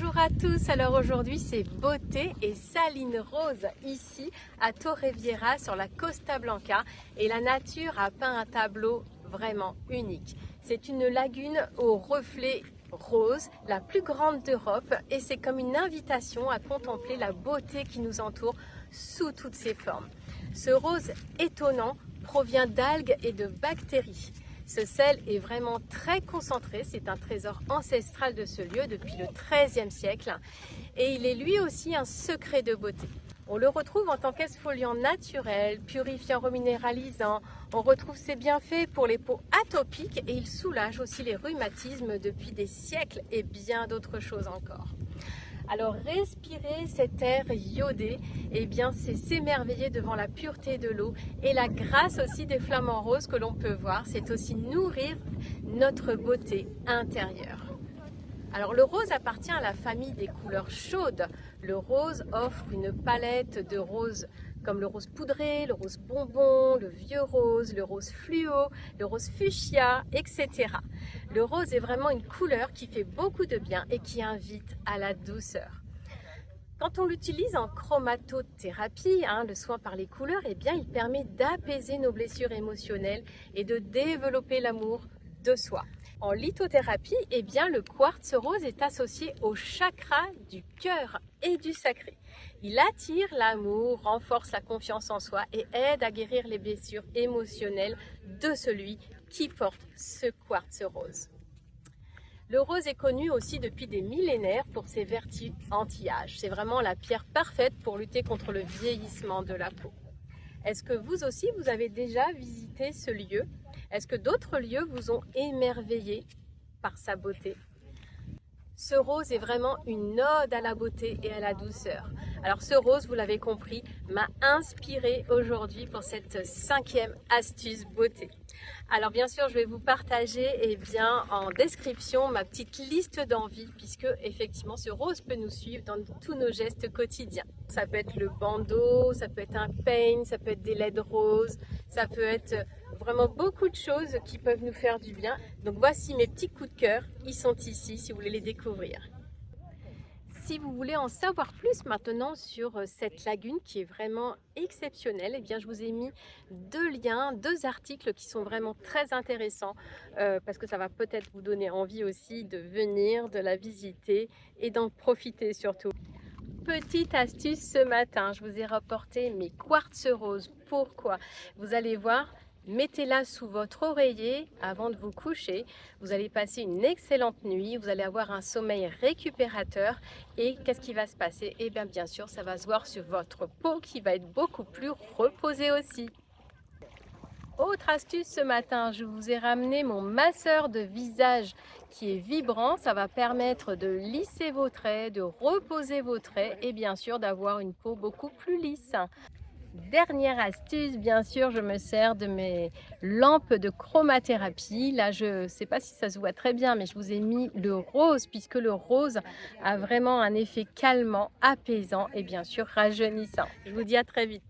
Bonjour à tous, alors aujourd'hui c'est beauté et saline rose ici à Torrevieja sur la Costa Blanca et la nature a peint un tableau vraiment unique. C'est une lagune au reflet rose, la plus grande d'Europe et c'est comme une invitation à contempler la beauté qui nous entoure sous toutes ses formes. Ce rose étonnant provient d'algues et de bactéries. Ce sel est vraiment très concentré, c'est un trésor ancestral de ce lieu depuis le XIIIe siècle et il est lui aussi un secret de beauté. On le retrouve en tant qu'exfoliant naturel, purifiant, reminéralisant. On retrouve ses bienfaits pour les peaux atopiques et il soulage aussi les rhumatismes depuis des siècles et bien d'autres choses encore. Alors respirer cet air iodé, eh bien c'est s'émerveiller devant la pureté de l'eau et la grâce aussi des flamants roses que l'on peut voir, c'est aussi nourrir notre beauté intérieure. Alors le rose appartient à la famille des couleurs chaudes. Le rose offre une palette de roses comme le rose poudré, le rose bonbon, le vieux rose, le rose fluo, le rose fuchsia, etc. Le rose est vraiment une couleur qui fait beaucoup de bien et qui invite à la douceur. Quand on l'utilise en chromatothérapie, le soin par les couleurs, eh bien, il permet d'apaiser nos blessures émotionnelles et de développer l'amour de soi. En lithothérapie, eh bien, le quartz rose est associé au chakra du cœur et du sacré. Il attire l'amour, renforce la confiance en soi et aide à guérir les blessures émotionnelles de celui qui porte ce quartz rose. Le rose est connu aussi depuis des millénaires pour ses vertus anti-âge. C'est vraiment la pierre parfaite pour lutter contre le vieillissement de la peau. Est-ce que vous aussi, vous avez déjà visité ce lieu? Est-ce que d'autres lieux vous ont émerveillé par sa beauté? Ce rose est vraiment une ode à la beauté et à la douceur. Alors ce rose, vous l'avez compris, m'a inspirée aujourd'hui pour cette 5e astuce beauté. Alors bien sûr, je vais vous partager en description ma petite liste d'envies puisque effectivement ce rose peut nous suivre dans tous nos gestes quotidiens. Ça peut être le bandeau, ça peut être un peigne, ça peut être des LED roses, ça peut être vraiment beaucoup de choses qui peuvent nous faire du bien. Donc voici mes petits coups de cœur, ils sont ici si vous voulez les découvrir. Si vous voulez en savoir plus maintenant sur cette lagune qui est vraiment exceptionnelle, eh bien je vous ai mis 2 liens, 2 articles qui sont vraiment très intéressants parce que ça va peut-être vous donner envie aussi de venir, de la visiter et d'en profiter surtout. Petite astuce ce matin, je vous ai rapporté mes quartz roses. Pourquoi? Vous allez voir. Mettez-la sous votre oreiller avant de vous coucher. Vous allez passer une excellente nuit. Vous allez avoir un sommeil récupérateur. Et qu'est-ce qui va se passer? Eh bien sûr, ça va se voir sur votre peau qui va être beaucoup plus reposée aussi. Autre astuce ce matin, je vous ai ramené mon masseur de visage qui est vibrant. Ça va permettre de lisser vos traits, de reposer vos traits et bien sûr d'avoir une peau beaucoup plus lisse. Dernière astuce, bien sûr, je me sers de mes lampes de chromathérapie. Là, je ne sais pas si ça se voit très bien, mais je vous ai mis le rose, puisque le rose a vraiment un effet calmant, apaisant et bien sûr rajeunissant. Je vous dis à très vite.